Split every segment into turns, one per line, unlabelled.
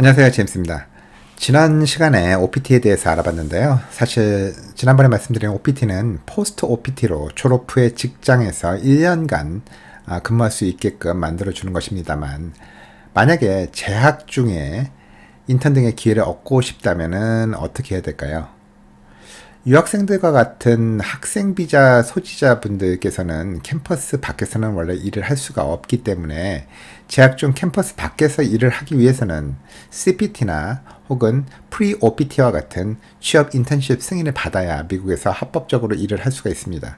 안녕하세요, 제임스입니다. 지난 시간에 OPT에 대해서 알아봤는데요. 사실 지난번에 말씀드린 OPT는 포스트 OPT로 졸업 후에 직장에서 1년간 근무할 수 있게끔 만들어주는 것입니다만, 만약에 재학 중에 인턴 등의 기회를 얻고 싶다면 어떻게 해야 될까요? 유학생들과 같은 학생 비자 소지자분들께서는 캠퍼스 밖에서는 원래 일을 할 수가 없기 때문에 재학 중 캠퍼스 밖에서 일을 하기 위해서는 CPT나 혹은 프리-OPT와 같은 취업 인턴십 승인을 받아야 미국에서 합법적으로 일을 할 수가 있습니다.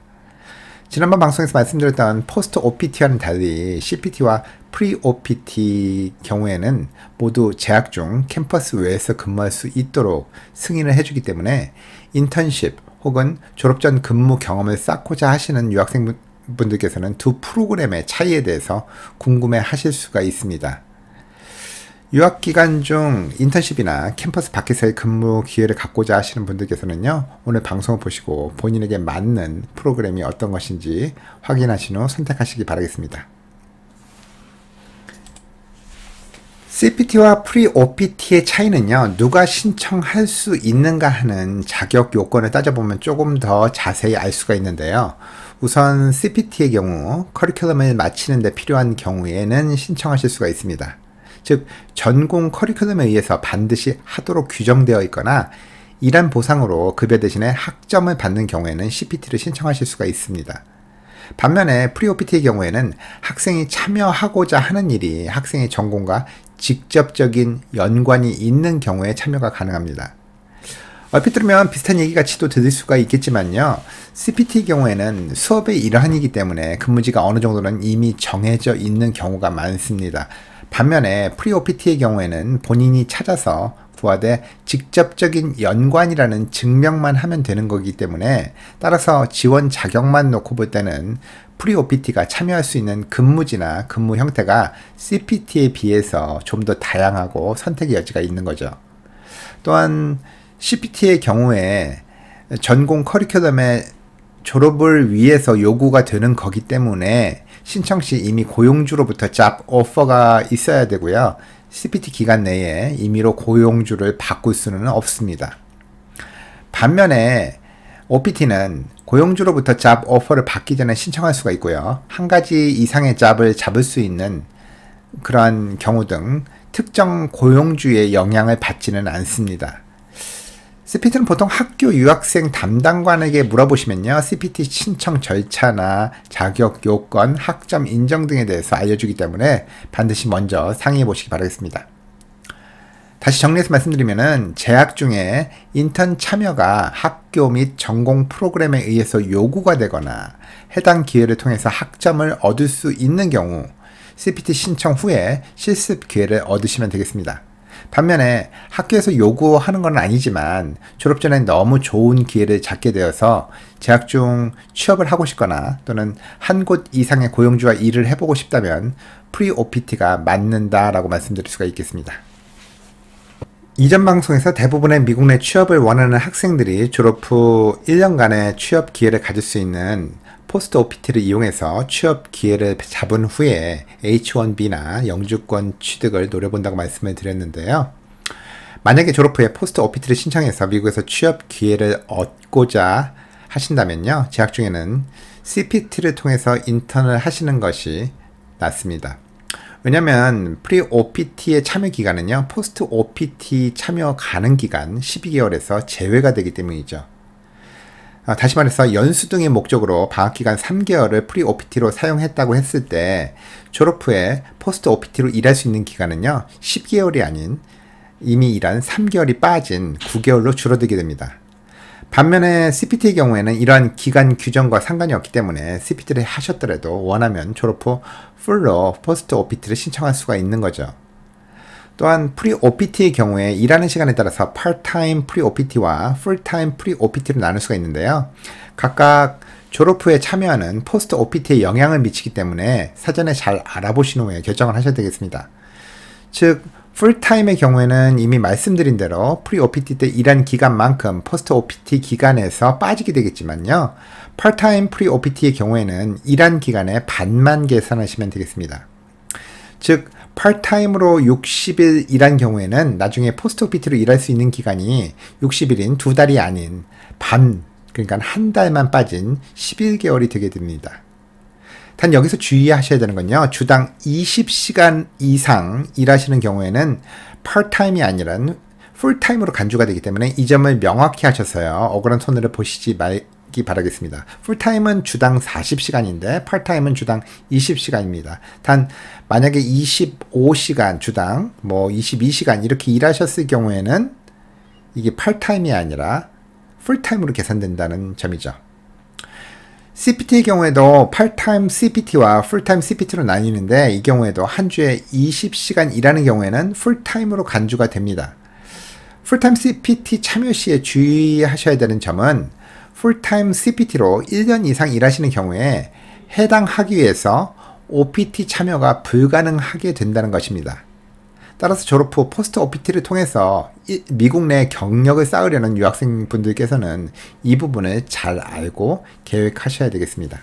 지난번 방송에서 말씀드렸던 포스트 OPT와는 달리 CPT와 프리-OPT 경우에는 모두 재학 중 캠퍼스 외에서 근무할 수 있도록 승인을 해주기 때문에 인턴십 혹은 졸업 전 근무 경험을 쌓고자 하시는 유학생분들께서는 두 프로그램의 차이에 대해서 궁금해 하실 수가 있습니다. 유학기간 중 인턴십이나 캠퍼스 밖에서의 근무 기회를 갖고자 하시는 분들께서는요, 오늘 방송을 보시고 본인에게 맞는 프로그램이 어떤 것인지 확인하신 후 선택하시기 바라겠습니다. CPT와 프리-OPT의 차이는요, 누가 신청할 수 있는가 하는 자격 요건을 따져보면 조금 더 자세히 알 수가 있는데요. 우선 CPT의 경우 커리큘럼을 마치는 데 필요한 경우에는 신청하실 수가 있습니다. 즉, 전공 커리큘럼에 의해서 반드시 하도록 규정되어 있거나 일한 보상으로 급여 대신에 학점을 받는 경우에는 CPT를 신청하실 수가 있습니다. 반면에 프리-OPT의 경우에는 학생이 참여하고자 하는 일이 학생의 전공과 직접적인 연관이 있는 경우에 참여가 가능합니다. 얼핏 들으면 비슷한 얘기같이도 들릴 수가 있겠지만요, CPT의 경우에는 수업의 일환이기 때문에 근무지가 어느 정도는 이미 정해져 있는 경우가 많습니다. 반면에 프리-OPT의 경우에는 본인이 찾아서 부하되 직접적인 연관이라는 증명만 하면 되는 거기 때문에, 따라서 지원 자격만 놓고 볼 때는 프리-OPT가 참여할 수 있는 근무지나 근무 형태가 CPT에 비해서 좀 더 다양하고 선택의 여지가 있는 거죠. 또한 CPT의 경우에 전공 커리큘럼의 졸업을 위해서 요구가 되는 거기 때문에 신청 시 이미 고용주로부터 잡 오퍼가 있어야 되고요. CPT 기간 내에 임의로 고용주를 바꿀 수는 없습니다. 반면에 OPT는 고용주로부터 잡 오퍼를 받기 전에 신청할 수가 있고요. 한 가지 이상의 잡을 잡을 수 있는 그러한 경우 등 특정 고용주의 영향을 받지는 않습니다. CPT는 보통 학교 유학생 담당관에게 물어보시면요, CPT 신청 절차나 자격 요건, 학점 인정 등에 대해서 알려주기 때문에 반드시 먼저 상의해 보시기 바라겠습니다. 다시 정리해서 말씀드리면은, 재학 중에 인턴 참여가 학교 및 전공 프로그램에 의해서 요구가 되거나 해당 기회를 통해서 학점을 얻을 수 있는 경우 CPT 신청 후에 실습 기회를 얻으시면 되겠습니다. 반면에 학교에서 요구하는 건 아니지만 졸업 전에 너무 좋은 기회를 잡게 되어서 재학 중 취업을 하고 싶거나 또는 한 곳 이상의 고용주와 일을 해보고 싶다면 프리-OPT가 맞는다라고 말씀드릴 수가 있겠습니다. 이전 방송에서 대부분의 미국 내 취업을 원하는 학생들이 졸업 후 1년간의 취업 기회를 가질 수 있는 포스트 OPT를 이용해서 취업 기회를 잡은 후에 H1B나 영주권 취득을 노려본다고 말씀을 드렸는데요. 만약에 졸업 후에 포스트 OPT를 신청해서 미국에서 취업 기회를 얻고자 하신다면요, 재학 중에는 CPT를 통해서 인턴을 하시는 것이 낫습니다. 왜냐하면 프리-OPT의 참여 기간은요, 포스트 OPT 참여 가능 기간 12개월에서 제외가 되기 때문이죠. 다시 말해서 연수 등의 목적으로 방학기간 3개월을 프리-OPT로 사용했다고 했을 때 졸업 후에 포스트 OPT로 일할 수 있는 기간은요, 10개월이 아닌 이미 일한 3개월이 빠진 9개월로 줄어들게 됩니다. 반면에 CPT의 경우에는 이러한 기간 규정과 상관이 없기 때문에 CPT를 하셨더라도 원하면 졸업 후 풀로 포스트 OPT를 신청할 수가 있는 거죠. 또한 프리-OPT의 경우에 일하는 시간에 따라서 part-time 프리-OPT와 full-time 프리-OPT로 나눌 수가 있는데요. 각각 졸업 후에 참여하는 포스트 OPT에 영향을 미치기 때문에 사전에 잘 알아보신 후에 결정을 하셔야 되겠습니다. 즉, 풀타임의 경우에는 이미 말씀드린 대로 프리-OPT 때 일한 기간만큼 포스트 OPT 기간에서 빠지게 되겠지만요, part-time 프리-OPT의 경우에는 일한 기간의 반만 계산하시면 되겠습니다. 즉, 파트타임으로 60일 일한 경우에는 나중에 포스트 OPT로 일할 수 있는 기간이 60일인 2달이 아닌 반, 그러니까 한 달만 빠진 11개월이 되게 됩니다. 단 여기서 주의하셔야 되는 건요. 주당 20시간 이상 일하시는 경우에는 파트타임이 아니라 풀타임으로 간주가 되기 때문에 이 점을 명확히 하셔서요. 억울한 손해를 보시지 말기 바라겠습니다. 풀타임은 주당 40시간인데 파트타임은 주당 20시간입니다. 단 만약에 25시간 주당 22시간 이렇게 일하셨을 경우에는 이게 파트타임이 아니라 풀타임으로 계산된다는 점이죠. CPT의 경우에도 파트타임 CPT와 풀타임 CPT로 나뉘는데 이 경우에도 한 주에 20시간 일하는 경우에는 풀타임으로 간주가 됩니다. 풀타임 CPT 참여 시에 주의하셔야 되는 점은 풀타임 CPT로 1년 이상 일하시는 경우에 해당 학위에서 OPT 참여가 불가능하게 된다는 것입니다. 따라서 졸업 후 포스트 OPT를 통해서 미국 내 경력을 쌓으려는 유학생분들께서는 이 부분을 잘 알고 계획하셔야 되겠습니다.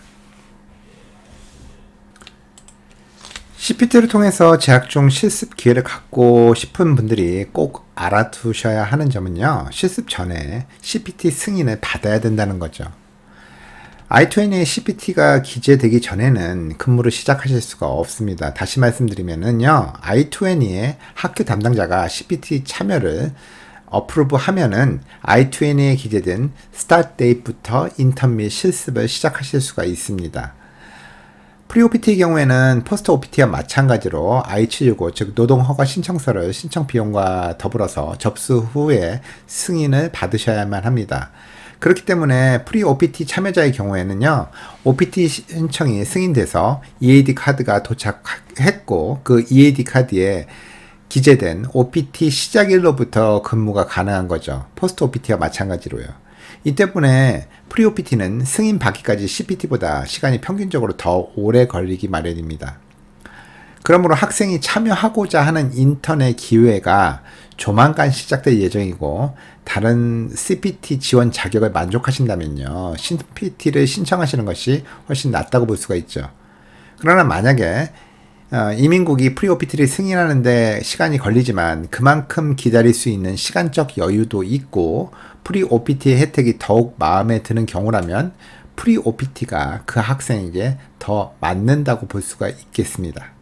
CPT를 통해서 재학 중 실습 기회를 갖고 싶은 분들이 꼭 알아두셔야 하는 점은요. 실습 전에 CPT 승인을 받아야 된다는 거죠. I-20의 CPT가 기재되기 전에는 근무를 시작하실 수가 없습니다. 다시 말씀드리면은요. I-20의 학교 담당자가 CPT 참여를 어프로브 하면은 I-20에 기재된 스타트 데이트부터 인턴 및 실습을 시작하실 수가 있습니다. 프리-OPT의 경우에는 포스트 OPT와 마찬가지로 I-765, 즉 노동허가 신청서를 신청 비용과 더불어서 접수 후에 승인을 받으셔야만 합니다. 그렇기 때문에 프리-OPT 참여자의 경우에는요, OPT 신청이 승인돼서 EAD 카드가 도착했고, 그 EAD 카드에 기재된 OPT 시작일로부터 근무가 가능한 거죠. 포스트 OPT와 마찬가지로요. 이 때문에 프리-OPT는 승인 받기까지 CPT보다 시간이 평균적으로 더 오래 걸리기 마련입니다. 그러므로 학생이 참여하고자 하는 인턴의 기회가 조만간 시작될 예정이고 다른 CPT 지원 자격을 만족하신다면요. CPT를 신청하시는 것이 훨씬 낫다고 볼 수가 있죠. 그러나 만약에 이민국이 프리-OPT를 승인하는데 시간이 걸리지만 그만큼 기다릴 수 있는 시간적 여유도 있고 프리-OPT의 혜택이 더욱 마음에 드는 경우라면 프리-OPT가 그 학생에게 더 맞는다고 볼 수가 있겠습니다.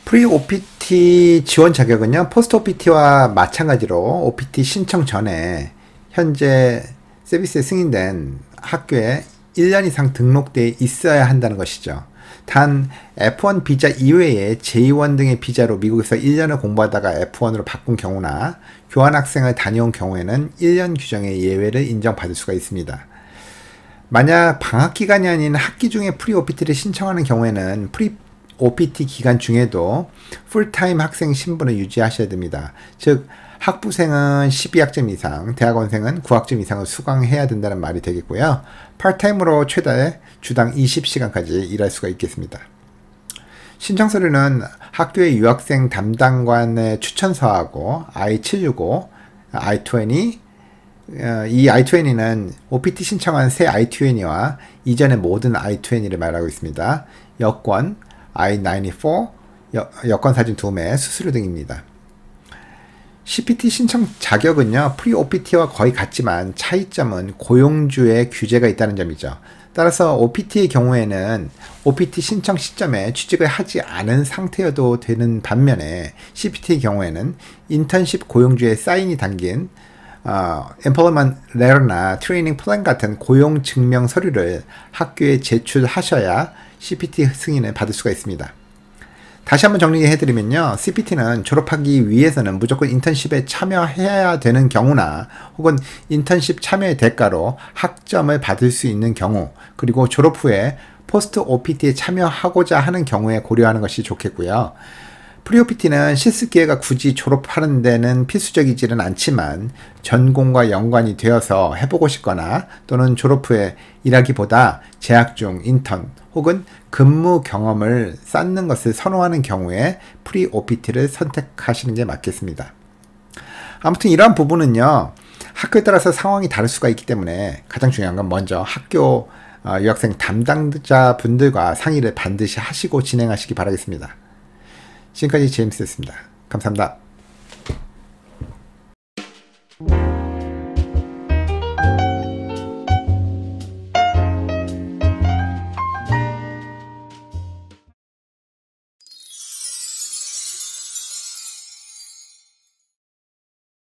프리-OPT 지원 자격은요, 포스트 OPT와 마찬가지로 OPT 신청 전에 현재 서비스에 승인된 학교에 1년 이상 등록되어 있어야 한다는 것이죠. 단 F1 비자 이외에 J1 등의 비자로 미국에서 1년을 공부하다가 F1으로 바꾼 경우나 교환학생을 다녀온 경우에는 1년 규정의 예외를 인정받을 수가 있습니다. 만약 방학기간이 아닌 학기 중에 프리-OPT를 신청하는 경우에는 프리-OPT 기간 중에도 풀타임 학생 신분을 유지하셔야 됩니다. 즉 학부생은 12학점 이상, 대학원생은 9학점 이상을 수강해야 된다는 말이 되겠고요. 파트타임으로 최대 주당 20시간까지 일할 수가 있겠습니다. 신청 서류는 학교의 유학생 담당관의 추천서하고 I-765, I-20, 이 I-20는 OPT 신청한 새 I-20와 이전의 모든 I-20를 말하고 있습니다. 여권, I-94, 여권 사진 2매, 수수료 등입니다. CPT 신청 자격은요, 프리-OPT와 거의 같지만 차이점은 고용주의 규제가 있다는 점이죠. 따라서 OPT의 경우에는 OPT 신청 시점에 취직을 하지 않은 상태여도 되는 반면에 CPT의 경우에는 인턴십 고용주의 사인이 담긴 Employment Letter나 트레이닝 플랜 같은 고용 증명 서류를 학교에 제출하셔야 CPT 승인을 받을 수가 있습니다. 다시 한번 정리해드리면요. CPT는 졸업하기 위해서는 무조건 인턴십에 참여해야 되는 경우나 혹은 인턴십 참여의 대가로 학점을 받을 수 있는 경우, 그리고 졸업 후에 포스트 OPT에 참여하고자 하는 경우에 고려하는 것이 좋겠고요. 프리-OPT는 실습 기회가 굳이 졸업하는 데는 필수적이지는 않지만 전공과 연관이 되어서 해보고 싶거나 또는 졸업 후에 일하기보다 재학 중 인턴 혹은 근무 경험을 쌓는 것을 선호하는 경우에 프리-OPT를 선택하시는 게 맞겠습니다. 아무튼 이러한 부분은요, 학교에 따라서 상황이 다를 수가 있기 때문에 가장 중요한 건 먼저 학교 유학생 담당자 분들과 상의를 반드시 하시고 진행하시기 바라겠습니다. 지금까지 제임스였습니다. 감사합니다.